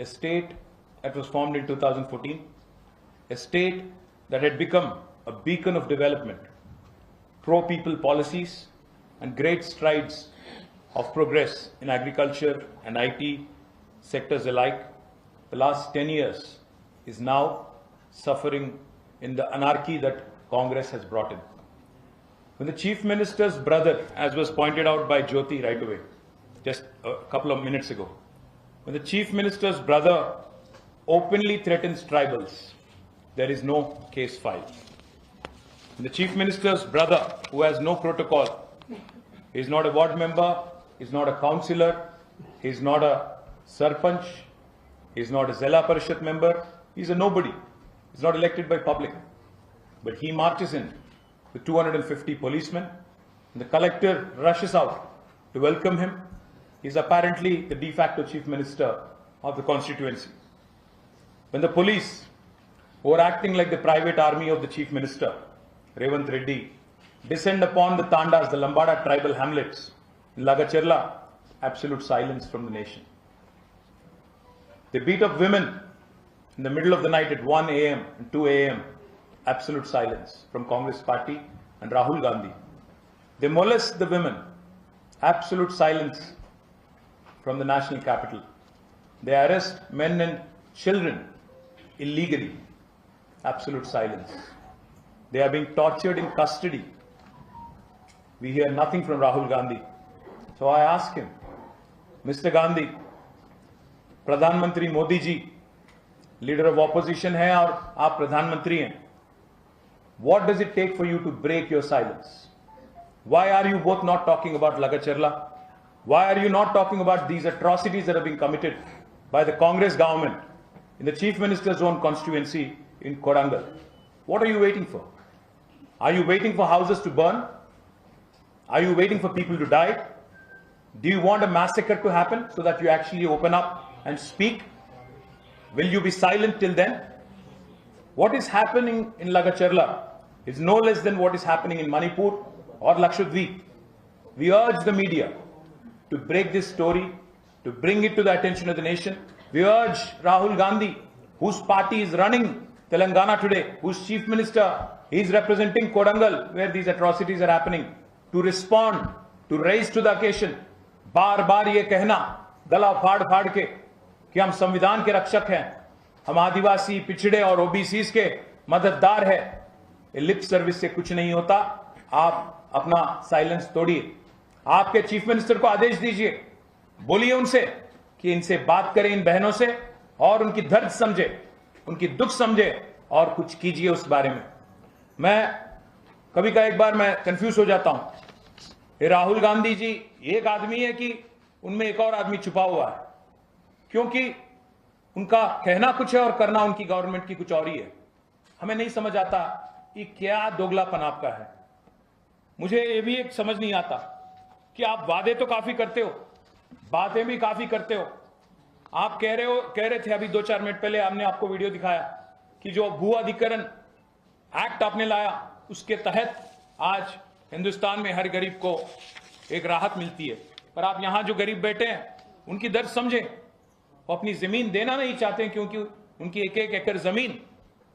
a state that was formed in 2014, a state that had become a beacon of development, pro-people policies, and great strides of progress in agriculture and IT sectors alike. The last 10 years is now suffering in the anarchy that Congress has brought in. When the Chief Minister's brother, as was pointed out by Jyoti right away, just a couple of minutes ago, when the Chief Minister's brother openly threatens tribals, there is no case filed. When the Chief Minister's brother, who has no protocol, he is not a ward member, he is not a councillor, he is not a sarpanch, he is not a Zilla Parishad member, he is a nobody, he is not elected by public. But he marches in with 250 policemen, and the collector rushes out to welcome him. He is apparently the de facto Chief Minister of the constituency. When the police, who are acting like the private army of the Chief Minister, Revanth Reddy, descend upon the Tandas, the Lambada tribal hamlets in Lagacherla, absolute silence from the nation. They beat up women in the middle of the night at 1 a.m. and 2 a.m. Absolute silence from Congress party and Rahul Gandhi. They molest the women. Absolute silence from the national capital. They arrest men and children illegally. Absolute silence. They are being tortured in custody. We hear nothing from Rahul Gandhi. So I ask him, Mr. Gandhi, Pradhan Mantri Modi ji, leader of opposition hai aur aap Pradhan Mantri hain. What does it take for you to break your silence? Why are you both not talking about Lagacherla? Why are you not talking about these atrocities that are being committed by the Congress government in the Chief Minister's own constituency in Korangal? What are you waiting for? Are you waiting for houses to burn? Are you waiting for people to die? Do you want a massacre to happen so that you actually open up and speak? Will you be silent till then? What is happening in Lagacherla is no less than what is happening in Manipur or Lakshadweep. We urge the media to break this story, to bring it to the attention of the nation. We urge Rahul Gandhi, whose party is running Telangana today, whose Chief Minister is representing Korangal, where these atrocities are happening, to respond, to raise to the occasion. बार बार ये कहना गला फाड़ फाड़ के कि हम संविधान के रक्षक हैं, हम आदिवासी पिछड़े और ओबीसीज के मददगार है, लिप सर्विस से कुछ नहीं होता. आप अपना साइलेंस तोड़िए. आपके चीफ मिनिस्टर को आदेश दीजिए, बोलिए उनसे कि इनसे बात करें, इन बहनों से, और उनकी दर्द समझे, उनकी दुख समझे और कुछ कीजिए उस बारे में. मैं कभी का एक बार मैं कंफ्यूज हो जाता हूं. ये राहुल गांधी जी एक आदमी है कि उनमें एक और आदमी छुपा हुआ है, क्योंकि उनका कहना कुछ है और करना उनकी गवर्नमेंट की कुछ और ही है. हमें नहीं समझ आता कि क्या दोगलापन आपका है. मुझे ये भी एक समझ नहीं आता कि आप वादे तो काफी करते हो, बातें भी काफी करते हो. आप कह रहे थे अभी 2-4 मिनट पहले, हमने आपको वीडियो दिखाया कि जो भू अधिग्रहण एक्ट आपने लाया, उसके तहत आज हिंदुस्तान में हर गरीब को एक राहत मिलती है. पर आप यहां जो गरीब बैठे हैं उनकी दर्द समझें. वो अपनी जमीन देना नहीं चाहते हैं क्योंकि उनकी 1-1 एकड़ जमीन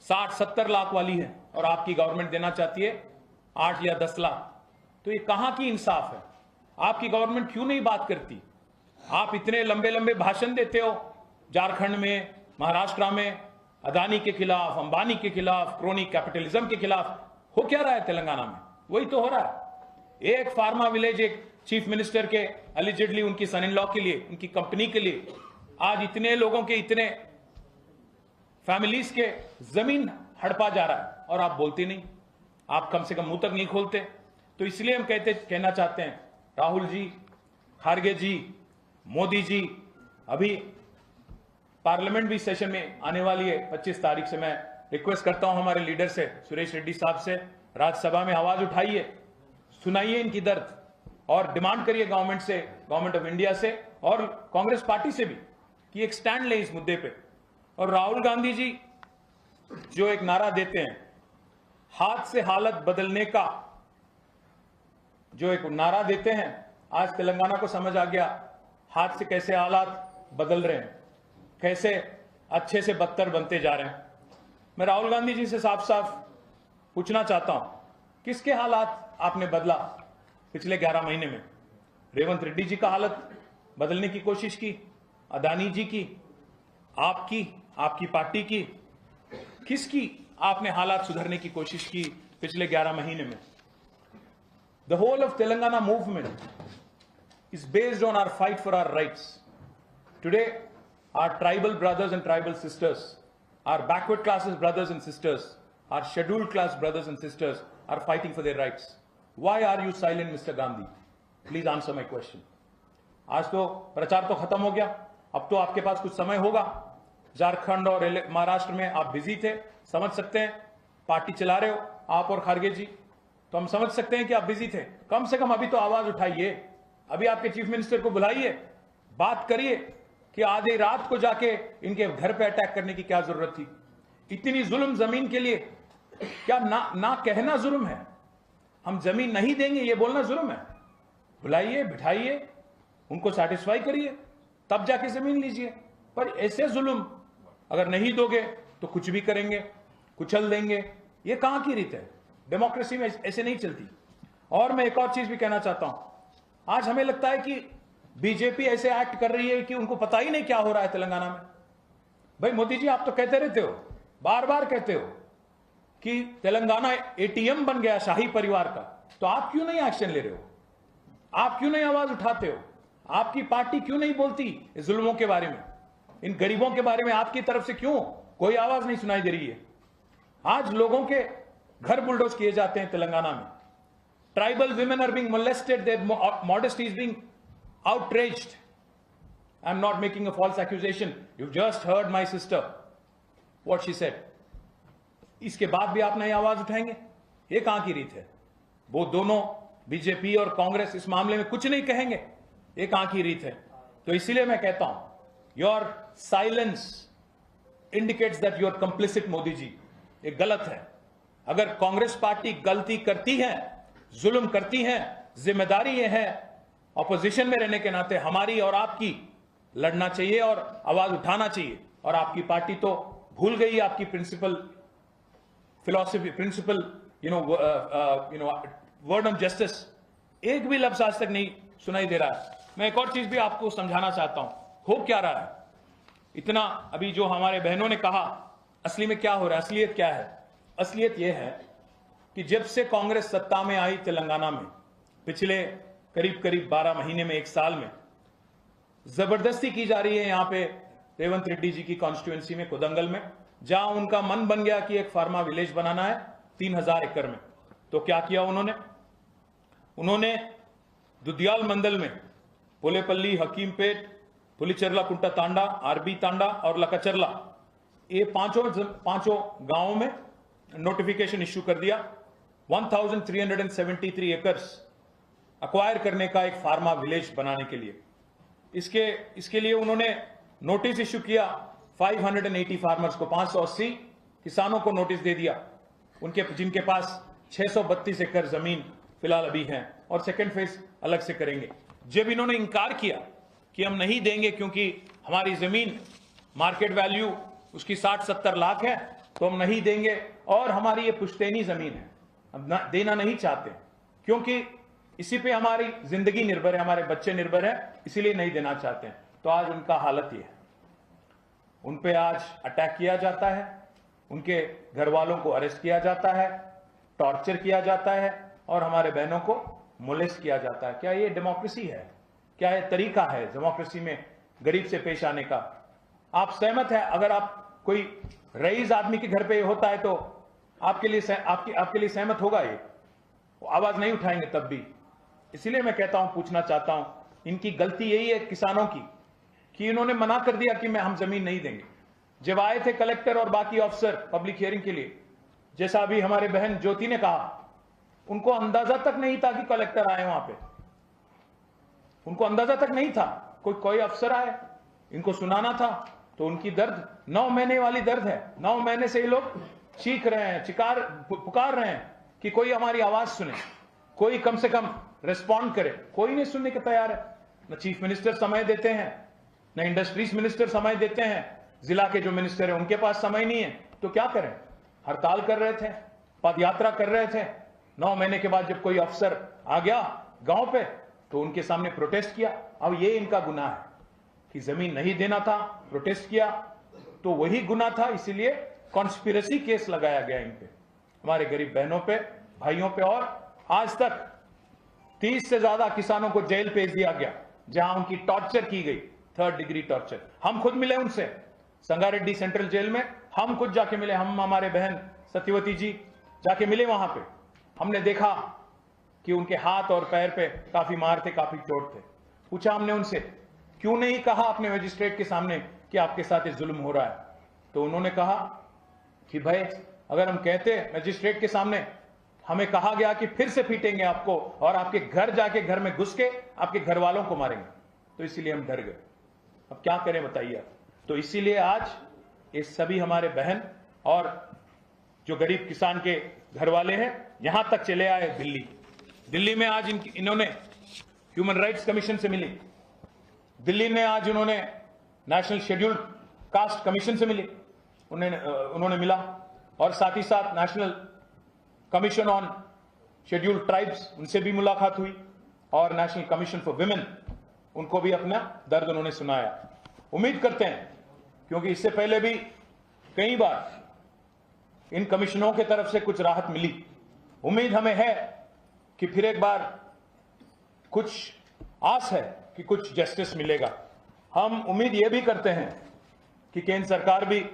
60-70 लाख वाली है और आपकी गवर्नमेंट देना चाहती है 8 या 10 लाख. तो ये कहां की इंसाफ है? आपकी गवर्नमेंट क्यों नहीं बात करती? आप इतने लंबे लंबे भाषण देते हो झारखंड में, महाराष्ट्र में, अदानी के खिलाफ, अंबानी के खिलाफ, क्रोनी कैपिटलिज्म के खिलाफ. हो क्या रहा है तेलंगाना में? वही तो हो रहा है. एक फार्मा विलेज एक चीफ मिनिस्टर के एलिजिडली उनकी सन इन लॉ के लिए, उनकी कंपनी के लिए आज इतने लोगों के, इतने फैमिलीज के जमीन हड़पा जा रहा है और आप बोलते नहीं. आप कम से कम मुंह तक नहीं खोलते. तो इसलिए हम कहना चाहते हैं, राहुल जी, खारगे जी, मोदी जी, अभी पार्लियामेंट भी सेशन में आने वाली है 25 तारीख से. मैं रिक्वेस्ट करता हूं हमारे लीडर से, सुरेश रेड्डी साहब से, राज्यसभा में आवाज उठाइए, सुनाइए इनकी दर्द और डिमांड करिए गवर्नमेंट से, गवर्नमेंट ऑफ इंडिया से और कांग्रेस पार्टी से भी कि एक स्टैंड ले इस मुद्दे पे. और राहुल गांधी जी जो एक नारा देते हैं, हाथ से हालत बदलने का जो एक नारा देते हैं, आज तेलंगाना को समझ आ गया हाथ से कैसे हालात बदल रहे हैं. कैसे अच्छे से बदतर बनते जा रहे हैं। मैं राहुल गांधी जी से साफ साफ पूछना चाहता हूं, किसके हालात आपने बदला पिछले 11 महीने में? रेवंत रेड्डी जी का हालत बदलने की कोशिश की, अदानी जी की, आपकी पार्टी की, किसकी आपने हालात सुधारने की कोशिश की पिछले 11 महीने में? The whole of Telangana movement is based on our fight for our rights. Today, our tribal brothers and tribal sisters, our backward classes brothers and sisters, our scheduled class brothers and sisters are fighting for their rights. Why are you silent, Mr. Gandhi? Please answer my question. आज तो प्रचार तो खत्म हो गया, अब तो आपके पास कुछ समय होगा। झारखंड और महाराष्ट्र में आप बिजी थे, समझ सकते हैं, पार्टी चला रहे हो आप और खारगे जी, तो हम समझ सकते हैं कि आप बिजी थे। कम से कम अभी तो आवाज उठाइए, अभी आपके चीफ मिनिस्टर को बुलाइए, बात करिए कि आधी रात को जाके इनके घर पे अटैक करने की क्या जरूरत थी? इतनी जुल्म जमीन के लिए क्या ना कहना जुल्म है? हम जमीन नहीं देंगे ये बोलना जुल्म है? बुलाइए, बिठाइए, उनको सेटिस्फाई करिए, तब जाके जमीन लीजिए। पर ऐसे जुल्म अगर नहीं दोगे तो कुछ भी करेंगे, कुचल देंगे, ये कहां की रीत है? डेमोक्रेसी में ऐसे नहीं चलती। और मैं एक और चीज भी कहना चाहता हूं, आज हमें लगता है कि बीजेपी ऐसे एक्ट कर रही है कि उनको पता ही नहीं क्या हो रहा है तेलंगाना में। भाई मोदी जी, आप तो कहते रहते हो, बार बार कहते हो कि तेलंगाना एटीएम बन गया शाही परिवार का, तो आप क्यों नहीं एक्शन ले रहे हो? आप क्यों नहीं आवाज उठाते हो? आपकी पार्टी क्यों नहीं बोलती इस जुल्मों के बारे में, इन गरीबों के बारे में? आपकी तरफ से क्यों कोई आवाज नहीं सुनाई दे रही है? आज लोगों के घर बुलडोज किए जाते हैं तेलंगाना में। Tribal women are being molested, their modesty is being outraged. I'm not making a false accusation. You've just heard my sister, what she said. इसके बाद भी आप नई आवाज उठाएंगे? ये कहां की रीत है? वो दोनों बीजेपी और कांग्रेस इस मामले में कुछ नहीं कहेंगे, ये कहां की रीत है? तो इसीलिए मैं कहता हूं, your silence indicates that you are complicit Modi ji. ये गलत है। अगर कांग्रेस पार्टी गलती करती है, जुल्म करती हैं, जिम्मेदारी ये है ऑपोजिशन में रहने के नाते हमारी और आपकी लड़ना चाहिए और आवाज उठाना चाहिए। और आपकी पार्टी तो भूल गई आपकी principal philosophy, principal word of justice. एक भी लफ्ज आज तक नहीं सुनाई दे रहा है। मैं एक और चीज भी आपको समझाना चाहता हूं, हो क्या रहा है इतना। अभी जो हमारे बहनों ने कहा, असली में क्या हो रहा है, असलियत क्या है? असलियत यह है कि जब से कांग्रेस सत्ता में आई तेलंगाना में, पिछले करीब 12 महीने में, एक साल में, जबरदस्ती की जा रही है यहां पे रेवंत रेड्डी जी की कॉन्स्टिट्यूएंसी में, कोदंगल में, जहां उनका मन बन गया कि एक फार्मा विलेज बनाना है 3000 एकड़ में। तो क्या किया उन्होंने दुदियाल मंडल में पोलेपल्ली, हकीमपेट, पुलिचरला कुंटा तांडा, आरबी तांडा और लकाचरला, ये पांचों गांवों में नोटिफिकेशन इश्यू कर दिया। 1373 एकर्स अक्वायर करने का, एक फार्मा विलेज बनाने के लिए। इसके लिए उन्होंने नोटिस इश्यू किया 580 फार्मर्स को, 580 किसानों को नोटिस दे दिया, जिनके पास 632 एकड़ जमीन फिलहाल अभी है, और सेकेंड फेज अलग से करेंगे। जब इन्होंने इंकार किया कि हम नहीं देंगे क्योंकि हमारी जमीन मार्केट वैल्यू उसकी 60-70 लाख है, तो हम नहीं देंगे, और हमारी ये पुश्तैनी जमीन है, हम देना नहीं चाहते क्योंकि इसी पे हमारी जिंदगी निर्भर है, हमारे बच्चे निर्भर है, इसीलिए नहीं देना चाहते हैं। तो आज उनका हालत ये है, उन पे आज अटैक किया जाता है, उनके घर वालों को अरेस्ट किया जाता है, टॉर्चर किया जाता है, और हमारे बहनों को मोलेस्ट किया जाता है। क्या ये डेमोक्रेसी है? क्या ये तरीका है डेमोक्रेसी में गरीब से पेश आने का? आप सहमत है? अगर आप कोई रईस आदमी के घर पे होता है तो आपके लिए सहमत होगा? ये आवाज नहीं उठाएंगे तब भी। इसीलिए मैं कहता हूं, पूछना चाहता हूं, इनकी गलती यही है किसानों की कि इन्होंने मना कर दिया कि हम जमीन नहीं देंगे। जब आए थे कलेक्टर और बाकी ऑफिसर पब्लिक हियरिंग के लिए, जैसा अभी हमारे बहन ज्योति ने कहा, उनको अंदाजा तक नहीं था कि कलेक्टर आए वहां पे, उनको अंदाजा तक नहीं था। कोई अफसर आए, इनको सुनाना था, तो उनकी दर्द 9 महीने वाली दर्द है। 9 महीने से ये लोग चीख रहे हैं, पुकार रहे हैं कि कोई हमारी आवाज सुने, कोई कम से कम रिस्पॉन्ड करे। कोई नहीं सुनने के तैयार है। न चीफ मिनिस्टर समय देते हैं, न इंडस्ट्रीज मिनिस्टर समय देते हैं, जिला के जो मिनिस्टर है उनके पास समय नहीं है, तो क्या करें? हड़ताल कर रहे थे, पदयात्रा कर रहे थे। 9 महीने के बाद जब कोई अफसर आ गया गांव पे तो उनके सामने प्रोटेस्ट किया। अब ये इनका गुनाह है कि जमीन नहीं देना था, प्रोटेस्ट किया, तो वही गुनाह था, इसीलिए कॉन्स्पिरेसी केस लगाया गया इन पे, हमारे गरीब बहनों पे, भाइयों पे। और आज तक 30 से ज्यादा किसानों को जेल भेज दिया गया जहां उनकी टॉर्चर की गई, 3rd डिग्री टॉर्चर। हम खुद मिले उनसे संगारेड्डी सेंट्रल जेल में, हम खुद जाके मिले, हम हमारे बहन सत्यवती जी जाके मिले वहां पे। हमने देखा कि उनके हाथ और पैर पे काफी मार थे, काफी चोट थे। पूछा हमने उनसे, क्यों नहीं कहा अपने मजिस्ट्रेट के सामने कि आपके साथ ये जुल्म हो रहा है? तो उन्होंने कहा कि भाई अगर हम कहते मजिस्ट्रेट के सामने, हमें कहा गया कि फिर से पीटेंगे आपको और आपके घर जाके घर में घुस के आपके घर वालों को मारेंगे, तो इसीलिए हम डर गए। अब क्या करें बताइए? तो इसीलिए आज ये सभी हमारे बहन और जो गरीब किसान के घर वाले हैं यहां तक चले आए दिल्ली में। आज इन्होंने ह्यूमन राइट्स कमीशन से मिली, दिल्ली में आज उन्होंने नेशनल शेड्यूल्ड कास्ट कमीशन से मिली, उन्होंने मिला, और साथ ही साथ national commission on scheduled tribes उनसे भी मुलाकात हुई, और नेशनल कमीशन फॉर विमेन उनको भी अपना दर्द उन्होंने सुनाया। उम्मीद करते हैं, क्योंकि इससे पहले भी कई बार इन कमिश्नरों की तरफ से कुछ राहत मिली, उम्मीद हमें है कि फिर एक बार कुछ आस है कि कुछ जस्टिस मिलेगा। हम उम्मीद यह भी करते हैं कि केंद्र सरकार भी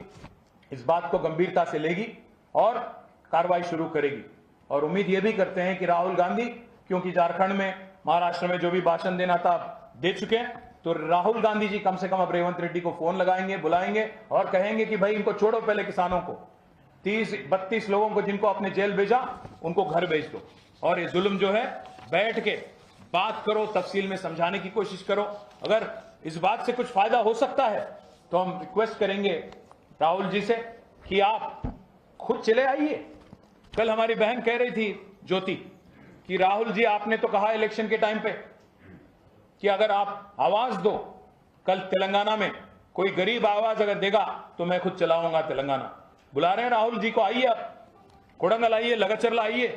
इस बात को गंभीरता से लेगी और कार्रवाई शुरू करेगी, और उम्मीद यह भी करते हैं कि राहुल गांधी, क्योंकि झारखंड में, महाराष्ट्र में जो भी भाषण देना था दे चुके हैं, तो राहुल गांधी जी कम से कम अब रेवंत रेड्डी को फोन लगाएंगे, बुलाएंगे और कहेंगे कि भाई इनको छोड़ो, पहले किसानों को, 30-32 लोगों को जिनको आपने जेल भेजा उनको घर भेज दो, और ये जुल्म जो है बैठ के बात करो, तफसील में समझाने की कोशिश करो। अगर इस बात से कुछ फायदा हो सकता है तो हम रिक्वेस्ट करेंगे राहुल जी से कि आप खुद चले आइए। कल हमारी बहन कह रही थी ज्योति कि राहुल जी आपने तो कहा इलेक्शन के टाइम पे कि अगर आप आवाज दो, कल तेलंगाना में कोई गरीब आवाज अगर देगा तो मैं खुद चलाऊंगा तेलंगाना। बुला रहे हैं राहुल जी को, आइए आप, कोडंगल आइए, लगचरला आइए,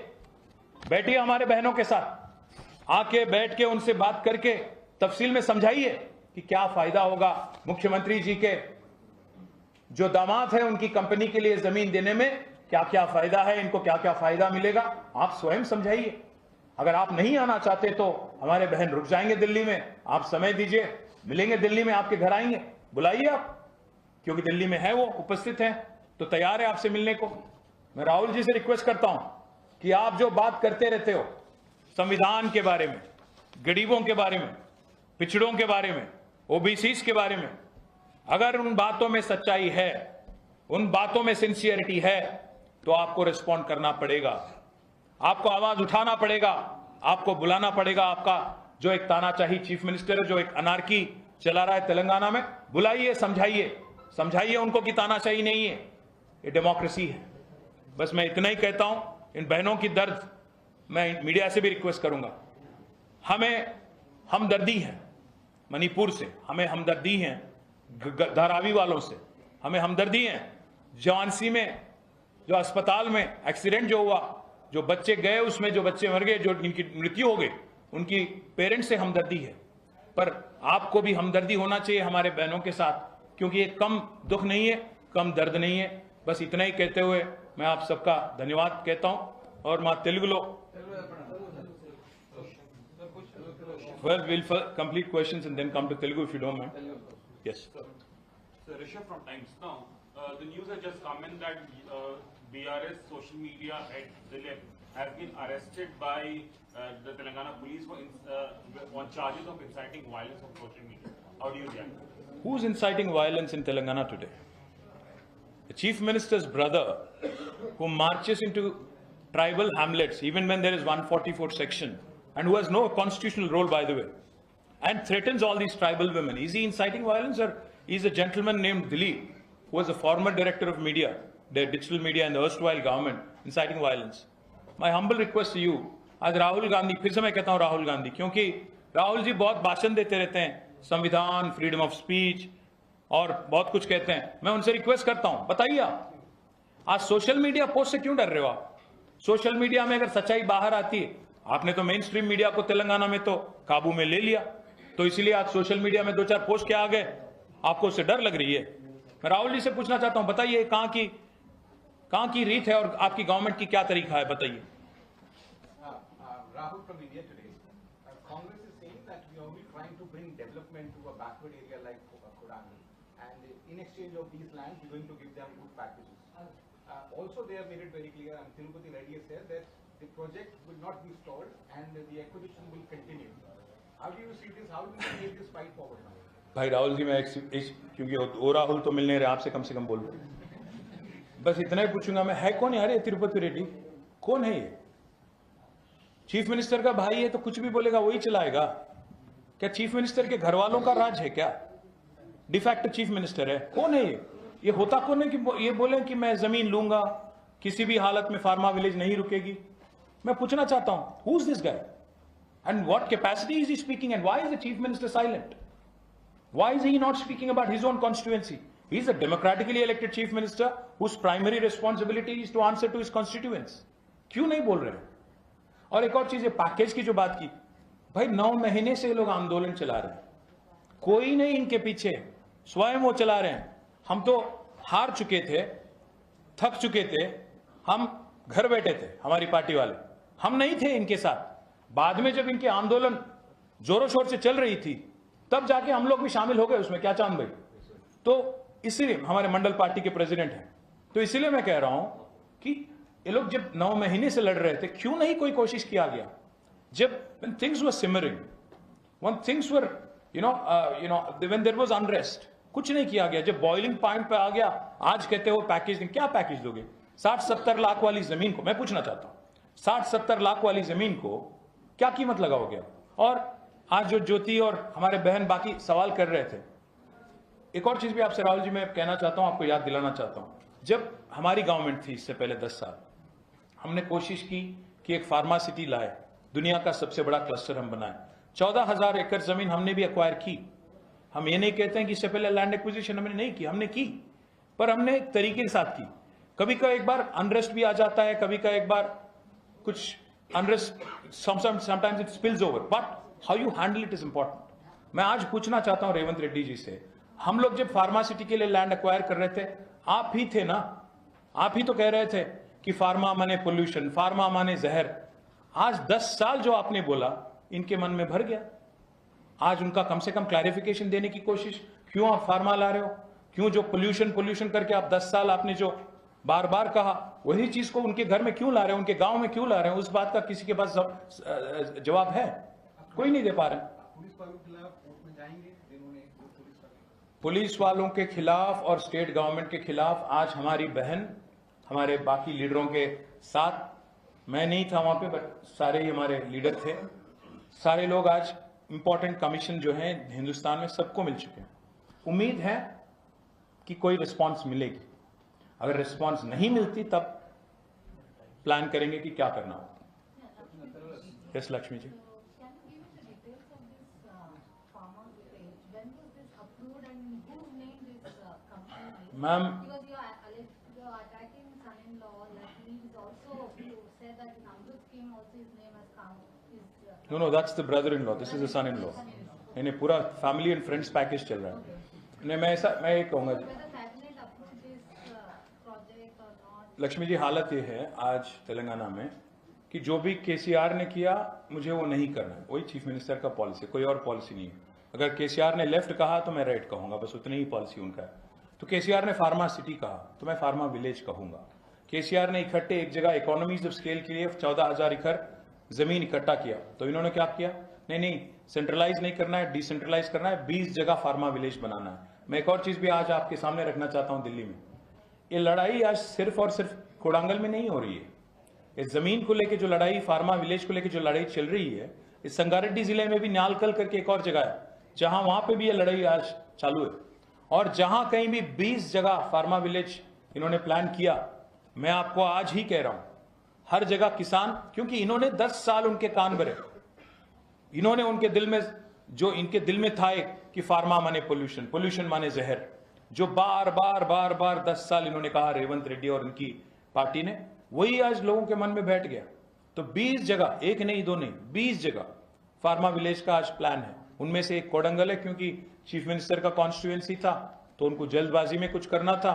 बैठिए हमारे बहनों के साथ, आके बैठ के उनसे बात करके तफसील में समझाइए कि क्या फायदा होगा मुख्यमंत्री जी के जो दामाद है उनकी कंपनी के लिए जमीन देने में, क्या क्या फायदा है, इनको क्या क्या फायदा मिलेगा, आप स्वयं समझाइए। अगर आप नहीं आना चाहते तो हमारे बहन रुक जाएंगे दिल्ली में, आप समय दीजिए, मिलेंगे दिल्ली में, आपके घर आएंगे, बुलाइए आप, क्योंकि दिल्ली में है वो, उपस्थित है, तो तैयार है आपसे मिलने को। मैं राहुल जी से रिक्वेस्ट करता हूं कि आप जो बात करते रहते हो संविधान के बारे में, गरीबों के बारे में, पिछड़ों के बारे में, ओबीसीज के बारे में, अगर उन बातों में सच्चाई है, उन बातों में सिंसियरिटी है, तो आपको रिस्पॉन्ड करना पड़ेगा, आपको आवाज उठाना पड़ेगा, आपको बुलाना पड़ेगा। आपका जो एक तानाशाही चीफ मिनिस्टर है, जो एक अनार्की चला रहा है तेलंगाना में, बुलाइए, समझाइए उनको कि तानाशाही नहीं है, ये डेमोक्रेसी है। बस मैं इतना ही कहता हूं। इन बहनों की दर्द मैं मीडिया से भी रिक्वेस्ट करूंगा, हमें हमदर्दी है मणिपुर से, हमें हमदर्दी है धारावी वालों से, हमें हमदर्दी है झांसी में जो अस्पताल में एक्सीडेंट जो हुआ, जो बच्चे गए उसमें, जो बच्चे मर गए, जो इनकी मृत्यु हो गई, उनकी पेरेंट्स से हमदर्दी है। पर आपको भी हमदर्दी होना चाहिए हमारे बहनों के साथ, क्योंकि ये कम दुख नहीं है, कम दर्द नहीं है। बस इतना ही कहते हुए मैं आप सबका धन्यवाद कहता हूं। और मां तेलुगुलो, well, we'll complete questions and then come to Telugu if you don't mind. Yes. So Rishabh from Times Now. The news has just come in that BRS social media head Dilip has been arrested by the Telangana police for on charges of inciting violence on social media. How do you react? Who's inciting violence in Telangana today? The chief minister's brother, who marches into tribal hamlets even when there is 144 section, and who has no constitutional role, by the way, and threatens all these tribal women. Is he inciting violence, or is a gentleman named Dilip, who was a former director of media, the digital media in the erstwhile government, inciting violence? My humble request to you, आज राहुल गांधी, फिर से मैं कहता हूं राहुल गांधी, क्योंकि राहुल जी बहुत भाषण देते रहते हैं, संविधान, फ्रीडम ऑफ स्पीच और बहुत कुछ कहते हैं। मैं उनसे रिक्वेस्ट करता हूं, बताइए आप आज सोशल मीडिया पोस्ट से क्यों डर रहे हो आप? सोशल मीडिया में अगर सच्चाई बाहर आती है, आपने तो मेन स्ट्रीम मीडिया को तेलंगाना में तो काबू में ले लिया, तो इसीलिए आज सोशल मीडिया में 2-4 पोस्ट के आ गए, आपको उससे डर लग रही है। मैं राहुल जी से पूछना चाहता हूं, बताइए कहां की रीत है और आपकी गवर्नमेंट की क्या तरीका है, बताइए। Rahul from India today. Congress is saying that we are only trying to bring development to a backward area like Kodangal, and in exchange of these lands, we're going to give them good packages. Also, they have made it very clear, and Tirupati Reddy has said that the project will not be stalled and the acquisition will continue. How do you see this? How do you take this fight forward now? भाई राहुल जी, मैं क्योंकि वो राहुल तो मिलने रहे, आपसे कम से कम बोल रहे, बस इतना ही पूछूंगा मैं, है कौन यार ये तिरुपति रेड्डी? कौन है ये? चीफ मिनिस्टर का भाई है तो कुछ भी बोलेगा वही चलाएगा क्या? चीफ मिनिस्टर के घर वालों का राज है क्या? डिफैक्ट चीफ मिनिस्टर है, कौन है ये? ये होता कौन है कि ये बोले कि मैं जमीन लूंगा, किसी भी हालत में फार्मा विलेज नहीं रुकेगी? मैं पूछना चाहता हूं, who is this guy and what capacity is he speaking and why is the chief minister silent? Why is he not speaking about his own constituency? He is a democratically elected chief minister whose primary responsibility is to answer to his constituents. क्यों नहीं बोल रहे? और एक और चीज है, package की जो बात की, भाई 9 महीने से लोग आंदोलन चला रहे हैं, कोई नहीं इनके पीछे, स्वयं वो चला रहे हैं। हम तो हार चुके थे, थक चुके थे, हम घर बैठे थे, हमारी पार्टी वाले, हम नहीं थे इनके साथ। बाद में जब इनके आंदोलन जोरों शोर से चल रही थी, तब जाके हम लोग भी शामिल हो गए उसमें, क्या चांद भाई? तो इसीलिए हमारे मंडल पार्टी के प्रेसिडेंट हैं, तो इसीलिए मैं कह रहा हूं कि ये लोग जब 9 महीने से लड़ रहे थे, क्यों नहीं कोई कोशिश किया गया? जब when things were simmering, when things were when there was unrest, कुछ नहीं किया गया। जब बॉइलिंग पॉइंट पे आ गया, आज कहते हो पैकेज, क्या पैकेज दोगे? 60-70 लाख वाली जमीन को, मैं पूछना चाहता हूं, 60-70 लाख वाली जमीन को क्या कीमत लगाओगे? और आज जो ज्योति और हमारे बहन बाकी सवाल कर रहे थे, एक और चीज भी आपसे राहुल जी मैं कहना चाहता हूं, आपको याद दिलाना चाहता हूं, जब हमारी गवर्नमेंट थी इससे पहले 10 साल, हमने कोशिश की कि एक फार्मा सिटी लाए, दुनिया का सबसे बड़ा क्लस्टर हम बनाए। 14,000 एकड़ जमीन हमने भी एक्वायर की। हम ये नहीं कहते हैं कि इससे पहले लैंड एक्विजिशन हमने नहीं की, हमने की, पर हमने एक तरीके के साथ की। कभी का एक बार अनरेस्ट भी आ जाता है, कभी का एक बार कुछ unrest, sometimes it spills over, but how you handle it is important. मैं आज पूछना चाहता हूं रेवंत रेड्डी जी से, हम लोग जब फार्मा सिटी के लिए लैंड एक्वायर कर रहे थे, आप ही थे ना, आप ही तो कह रहे थे कि फार्मा माने पोल्यूशन, फार्मा माने जहर। आज 10 साल जो आपने बोला, इनके मन में भर गया। आज उनका कम से कम क्लैरिफिकेशन देने की कोशिश, क्यों आप फार्मा ला रहे हो? क्यों जो पोल्यूशन करके आप 10 साल आपने जो बार बार कहा, वही चीज को उनके घर में क्यों ला रहे हैं, उनके गांव में क्यों ला रहे हैं? उस बात का किसी के पास जवाब है? कोई नहीं दे पा रहे। पुलिस वालों के खिलाफ कोर्ट में जाएंगे, जिन्होंने पुलिस वालों के खिलाफ और स्टेट गवर्नमेंट के खिलाफ आज हमारी बहन हमारे बाकी लीडरों के साथ, मैं नहीं था वहां पे, बट सारे ही हमारे लीडर थे, सारे लोग आज इंपॉर्टेंट कमीशन जो है हिंदुस्तान में सबको मिल चुके हैं। उम्मीद है कि कोई रिस्पांस मिलेगी। अगर रिस्पांस नहीं मिलती तब प्लान करेंगे कि क्या करना हो। Yes Lakshmi ji. Ma'am, no, that's the brother-in-law. This is the son-in-law. नहीं, पूरा फैमिली एंड फ्रेंड्स पैकेज चल रहा है। नहीं, मैं ये कहूंगा लक्ष्मी जी, हालत ये है आज तेलंगाना में कि जो भी केसीआर ने किया, मुझे वो नहीं करना है। वही चीफ मिनिस्टर का पॉलिसी, कोई और पॉलिसी नहीं है। अगर केसीआर ने लेफ्ट कहा तो मैं राइट कहूंगा, बस उतनी ही पॉलिसी उनका है। तो केसीआर ने फार्मा सिटी कहा तो मैं फार्मा विलेज कहूंगा। केसीआर ने इकट्ठे एक जगह इकोनॉमीज ऑफ स्केल के लिए 14,000 एकड़ जमीन इकट्ठा किया, तो इन्होंने क्या किया? नहीं, सेंट्रलाइज नहीं करना है, डिसेंट्रलाइज करना है, 20 जगह फार्मा विलेज बनाना है। मैं एक और चीज भी आज आपके सामने रखना चाहता हूं, दिल्ली में ये लड़ाई आज सिर्फ और सिर्फ कोडांगल में नहीं हो रही है। इस जमीन को लेकर जो लड़ाई, फार्मा विलेज को लेकर जो लड़ाई चल रही है, इस संगारेड्डी जिले में भी न्यालकल करके एक और जगह है, जहां वहां पे भी ये लड़ाई आज चालू है। और जहां कहीं भी 20 जगह फार्मा विलेज इन्होंने प्लान किया, मैं आपको आज ही कह रहा हूं, हर जगह किसान, क्योंकि इन्होंने 10 साल उनके कान भरे, इन्होंने उनके दिल में जो इनके दिल में था कि फार्मा माने पोल्यूशन, पोल्यूशन माने जहर, जो बार बार बार बार 10 साल इन्होंने कहा रेवंत रेड्डी और इनकी पार्टी ने, वही आज लोगों के मन में बैठ गया। तो 20 जगह, एक नहीं दो नहीं, 20 जगह फार्मा विलेज का आज प्लान है। उनमें से एक कोडंगल है, क्योंकि चीफ मिनिस्टर का कॉन्स्टिट्यूएंसी था तो उनको जल्दबाजी में कुछ करना था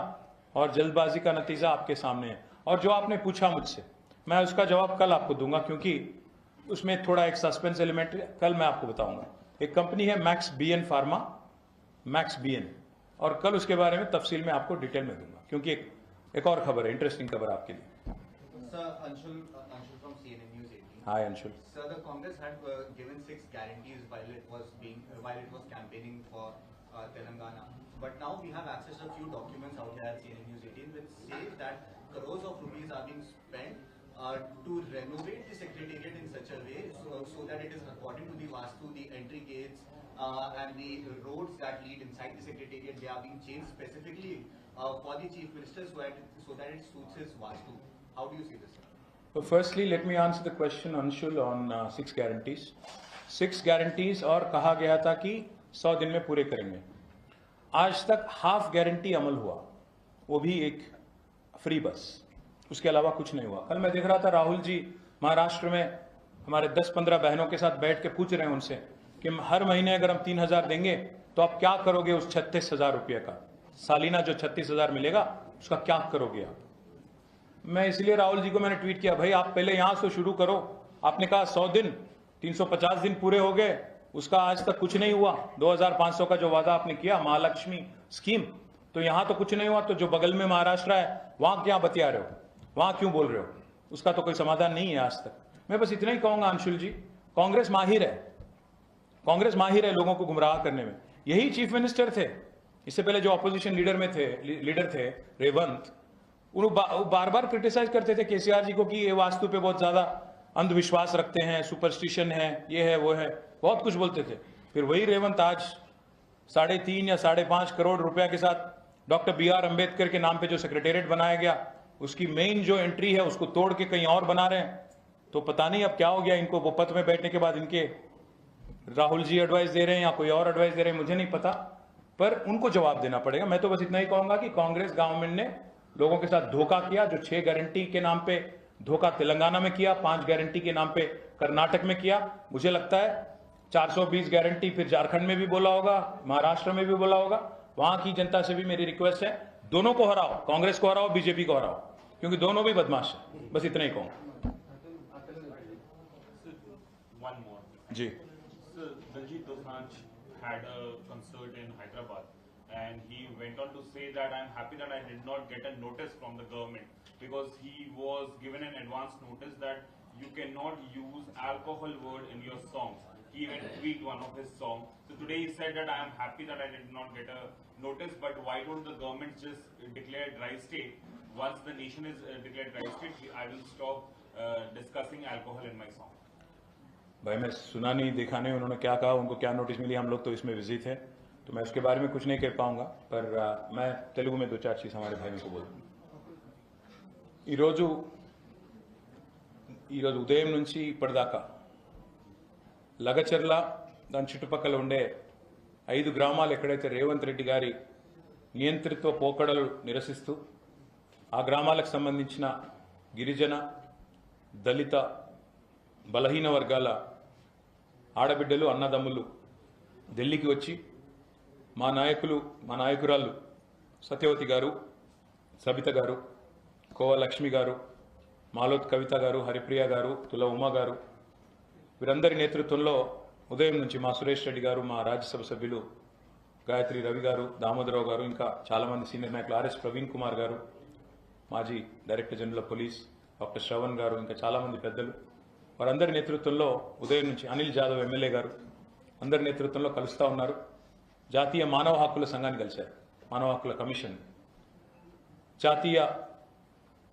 और जल्दबाजी का नतीजा आपके सामने है। और जो आपने पूछा मुझसे, मैं उसका जवाब कल आपको दूंगा, क्योंकि उसमें थोड़ा एक सस्पेंस एलिमेंट है, कल मैं आपको बताऊंगा। एक कंपनी है Max BN pharma, Max BN, और कल उसके बारे में तफसील में आपको डिटेल में दूंगा, क्योंकि एक और खबर है, इंटरेस्टिंग खबर आपके लिए। Sir, Anshul from CNN News 18. Hi Anshul. Sir, the Congress had given 6 guarantees while it was campaigning for Telangana. But now we have access to a few documents out here at CNN News 18 which say that crores of rupees are being spent to renovate the secretariat in such a way so that it is according to the Vastu, the entry gates and the roads that lead inside the secretariat, they are being changed specifically for the chief minister so that it suits his Vastu. How do you see this, sir? So firstly, let me answer the question, Anshul, on 6 guarantees. 6 guarantees और कहा गया था कि 100 दिन में पूरे करेंगे। आज तक हाफ गारंटी अमल हुआ, वो भी एक फ्री बस, उसके अलावा कुछ नहीं हुआ। कल मैं देख रहा था राहुल जी महाराष्ट्र में हमारे 10-15 बहनों के साथ बैठ के पूछ रहे हैं उनसे कि हर महीने अगर हम 3,000 देंगे तो आप क्या करोगे उस 36,000 रुपये का, सालीना जो 36,000 मिलेगा उसका क्या करोगे आप। मैं इसलिए राहुल जी को मैंने ट्वीट किया, भाई आप पहले यहां से शुरू करो। आपने कहा 100 दिन, 350 दिन पूरे हो गए, उसका आज तक कुछ नहीं हुआ। 2,500 का जो वादा आपने किया महालक्ष्मी स्कीम, तो यहां तो कुछ नहीं हुआ। तो जो बगल में महाराष्ट्र है वहां क्या बतिया रहे हो, वहां क्यों बोल रहे हो, उसका तो कोई समाधान नहीं है आज तक। मैं बस इतना ही कहूंगा अंशुल जी, कांग्रेस माहिर है, कांग्रेस माहिर है लोगों को गुमराह करने में। यही चीफ मिनिस्टर थे, इससे पहले जो ऑपोजिशन लीडर थे रेवंत, वो बार बार क्रिटिसाइज करते थे केसीआर जी को कि ये वास्तु पे बहुत ज्यादा अंधविश्वास रखते हैं, सुपरस्टिशन है, ये है वो है, बहुत कुछ बोलते थे। फिर वही रेवंत आज 3.5 या 5.5 करोड़ रुपया के साथ डॉक्टर BR अम्बेडकर के नाम पे जो सेक्रेटेरिएट बनाया गया, उसकी मेन जो एंट्री है उसको तोड़ के कहीं और बना रहे हैं। तो पता नहीं अब क्या हो गया इनको, वो पद में बैठने के बाद इनके राहुल जी एडवाइस दे रहे हैं या कोई और एडवाइस दे रहे हैं, मुझे नहीं पता, पर उनको जवाब देना पड़ेगा। मैं तो बस इतना ही कहूंगा कि कांग्रेस गवर्नमेंट ने लोगों के साथ धोखा किया। जो 6 गारंटी के नाम पे धोखा तेलंगाना में किया, 5 गारंटी के नाम पे कर्नाटक में किया, मुझे लगता है 420 गारंटी फिर झारखंड में भी बोला होगा, महाराष्ट्र में भी बोला होगा। वहां की जनता से भी मेरी रिक्वेस्ट है, दोनों को हराओ, कांग्रेस को हराओ, बीजेपी को हराओ, क्योंकि दोनों भी बदमाश है। बस इतना ही कहूंगा जी। Diljit Dosanjh had a concert in Hyderabad, and he went on to say that I'm happy that I did not get a notice from the government, because he was given an advance notice that you cannot use alcohol word in your songs. He even tweaked one of his songs. So today he said that I am happy that I did not get a notice, but why don't the government just declare dry state? Once the nation is declared dry state, I will stop discussing alcohol in my song. भाई मैं सुना नहीं, देखा नहीं उन्होंने क्या कहा, उनको क्या नोटिस मिली, हम लोग तो इसमें बिजी थे, तो मैं उसके बारे में कुछ नहीं कह पाऊंगा। पर मैं तेलुगु में 2-4 चीज हमारे भाइयों को बोलूँ। ఈరోజు ఉదయం నుంచి ఇప్పటిదాకా లగచర్ల దాని చుట్టుపక్కల ఉండే 5 గ్రామాలు ఎక్కడైతే రేవంత్ రెడ్డి గారి నియంత్రిత్వ పోకడలు నిరసిస్తూ ఆ గ్రామాలకు సంబంధించిన గిరిజన, దళిత, బలహీన వర్గాల ఆడబిడ్డలు, అన్నదమ్ములు ఢిల్లీకి వచ్చి మా నాయకురాళ్ళు సత్యవతి గారు, సబిత గారు, కోవ లక్ష్మి గారు, మాలోత్ కవిత గారు, హరిప్రియ గారు, తుల ఉమా గారు, వీరందరి నేతృత్వంలో ఉదయం నుంచి మా సురేష్ రెడ్డి గారు, మా రాజ్యసభ సభ్యులు గాయత్రి రవి గారు, దామోదరరావు గారు, ఇంకా చాలామంది సీనియర్ నాయకులు, RS ప్రవీణ్ కుమార్ గారు, మాజీ director general of police doctor Shravan గారు, ఇంకా చాలామంది పెద్దలు, వారందరి నేతృత్వంలో ఉదయం నుంచి అనిల్ జాదవ్ ఎమ్మెల్యే గారు అందరి నేతృత్వంలో కలుస్తూ ఉన్నారు. జాతీయ మానవ హక్కుల సంఘాన్ని కలిశారు, మానవ హక్కుల కమిషన్, జాతీయ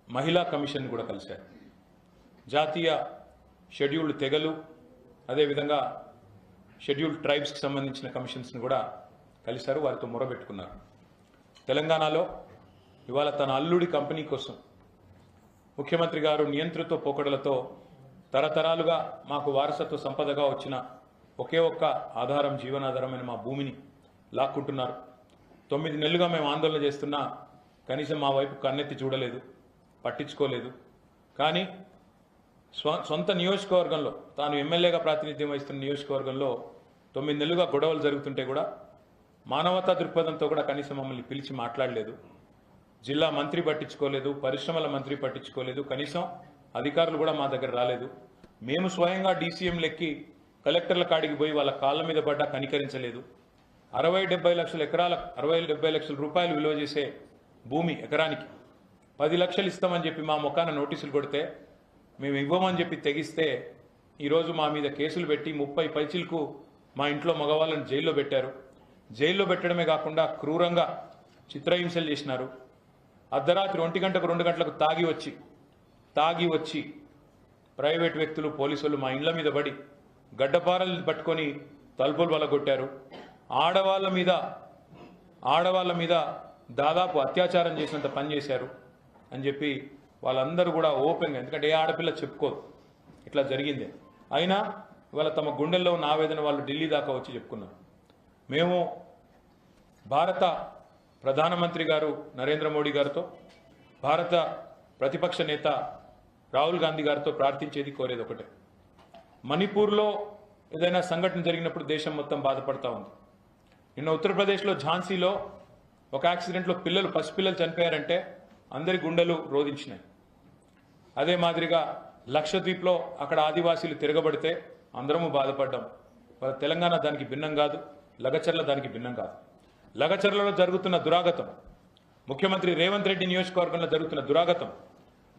మహిళా కమిషన్ కూడా కలిశారు, జాతీయ షెడ్యూల్డ్ తెగలు, అదేవిధంగా షెడ్యూల్డ్ ట్రైబ్స్కి సంబంధించిన కమిషన్స్ని కూడా కలిశారు. వారితో మొరబెట్టుకున్నారు. తెలంగాణలో ఇవాళ తన అల్లుడి కంపెనీ కోసం ముఖ్యమంత్రి గారు నియంత్రిత పోకడలతో తరతరాలుగా మాకు వారసత్వ సంపదగా వచ్చిన ఒకే ఒక్క ఆధారం, జీవనాధారమైన మా భూమిని లాక్కుంటున్నారు. 9 నెలలుగా మేము ఆందోళన చేస్తున్నా కనీసం మా వైపు కన్నెత్తి చూడలేదు, పట్టించుకోలేదు. కానీ సొంత నియోజకవర్గంలో, తాను ఎమ్మెల్యేగా ప్రాతినిధ్యం వహిస్తున్న నియోజకవర్గంలో 9 నెలలుగా గొడవలు జరుగుతుంటే కూడా మానవతా దృక్పథంతో కూడా కనీసం మమ్మల్ని పిలిచి మాట్లాడలేదు. జిల్లా మంత్రి పట్టించుకోలేదు, పరిశ్రమల మంత్రి పట్టించుకోలేదు, కనీసం అధికారులు కూడా మా దగ్గర రాలేదు. మేము స్వయంగా DCMలెక్కి కలెక్టర్ల కాడికి పోయి వాళ్ళ కాళ్ళ మీద పడ్డా కనికరించలేదు. 60-70 లక్షల ఎకరాల 60-70 లక్షల రూపాయలు విలువ చేసే భూమి ఎకరానికి 10 లక్షలు ఇస్తామని చెప్పి మా ముఖాన నోటీసులు కొడితే మేము ఇవ్వమని చెప్పి తెగిస్తే ఈరోజు మా మీద కేసులు పెట్టి 30 పైచిలకు మా ఇంట్లో మగవాళ్ళని జైల్లో పెట్టారు. జైల్లో పెట్టడమే కాకుండా క్రూరంగా చిత్రహింసలు చేసినారు. అర్ధరాత్రి 1 గంటకు 2 గంటలకు తాగి వచ్చి ప్రైవేట్ వ్యక్తులు, పోలీసులు మా ఇండ్ల మీద పడి గడ్డపారలు పట్టుకొని తలుపులు వలగొట్టారు. ఆడవాళ్ళ మీద దాదాపు అత్యాచారం చేసినంత పని చేశారు అని చెప్పి వాళ్ళందరూ కూడా ఓపెన్గా, ఎందుకంటే ఏ ఆడపిల్ల చెప్పుకోదు ఇట్లా జరిగింది, అయినా ఇవాళ తమ గుండెల్లో ఉన్న ఆవేదన వాళ్ళు ఢిల్లీ దాకా వచ్చి చెప్పుకున్నారు. మేము భారత ప్రధానమంత్రి గారు నరేంద్ర మోడీ గారితో, భారత ప్రతిపక్ష నేత రాహుల్ గాంధీ గారితో ప్రార్థించేది, కోరేది ఒకటే. మణిపూర్లో ఏదైనా సంఘటన జరిగినప్పుడు దేశం మొత్తం బాధపడతా ఉంది. నిన్న ఉత్తరప్రదేశ్లో ఝాన్సీలో ఒక యాక్సిడెంట్లో పసిపిల్లలు చనిపోయారంటే అందరి గుండెలు రోధించినాయి. అదే మాదిరిగా లక్షద్వీప్లో అక్కడ ఆదివాసీలు తిరగబడితే అందరము బాధపడ్డాం. వాళ్ళ తెలంగాణ దానికి భిన్నం కాదు, లగచర్ల దానికి భిన్నం కాదు. లగచర్లలో జరుగుతున్న దురాగతం, ముఖ్యమంత్రి రేవంత్ రెడ్డి నియోజకవర్గంలో జరుగుతున్న దురాగతం,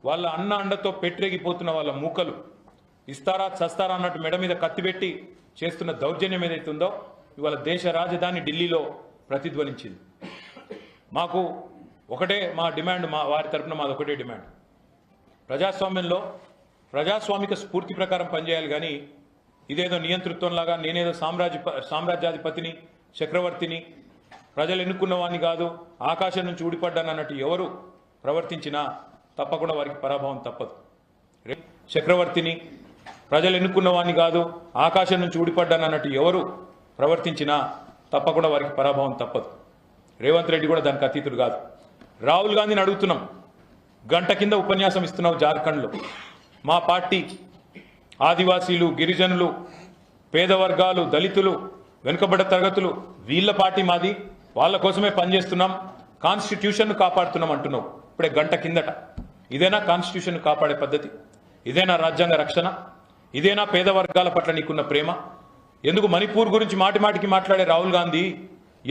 వాళ్ళ అండతో పెట్టిరేగిపోతున్న వాళ్ళ మూకలు, ఇస్తారా చస్తారా అన్నట్టు మెడ మీద కత్తిపెట్టి చేస్తున్న దౌర్జన్యం ఏదైతే ఉందో ఇవాళ దేశ రాజధాని ఢిల్లీలో ప్రతిధ్వనించింది. మాకు ఒకటే మా డిమాండ్, వారి తరఫున మాది ఒకటే డిమాండ్. ప్రజాస్వామ్యంలో ప్రజాస్వామిక స్ఫూర్తి ప్రకారం పనిచేయాలి, కానీ ఇదేదో నియంతృత్వంలాగా నేనేదో సామ్రాజ్యాధిపతిని, చక్రవర్తిని, ప్రజలు ఎన్నుకున్న వాడిని కాదు, ఆకాశం నుంచి ఊడిపడ్డాను అన్నట్టు ఎవరు ప్రవర్తించినా తప్పకుండా వారికి పరాభవం తప్పదు. చక్రవర్తిని, ప్రజలు ఎన్నుకున్న వాడిని కాదు, ఆకాశం నుంచి ఊడిపడ్డాను అన్నట్టు ఎవరు ప్రవర్తించినా తప్పకుండా వారికి పరాభవం తప్పదు. రేవంత్ రెడ్డి కూడా దానికి అతీతుడు కాదు. రాహుల్ గాంధీని అడుగుతున్నాం, గంట కింద ఉపన్యాసం ఇస్తున్నావు జార్ఖండ్లో. మా పార్టీ ఆదివాసీలు, గిరిజనులు, పేద వర్గాలు, దళితులు, వెనుకబడ్డ తరగతులు, వీళ్ళ పార్టీ మాది, వాళ్ళ కోసమే పనిచేస్తున్నాం, కాన్స్టిట్యూషన్ను కాపాడుతున్నాం అంటున్నావు. ఇప్పుడే గంట కిందట. ఇదేనా కాన్స్టిట్యూషన్ కాపాడే పద్ధతి? ఇదేనా రాజ్యాంగ రక్షణ? ఇదేనా పేద వర్గాల పట్ల నీకున్న ప్రేమ? ఎందుకు మణిపూర్ గురించి మాటిమాటికి మాట్లాడే రాహుల్ గాంధీ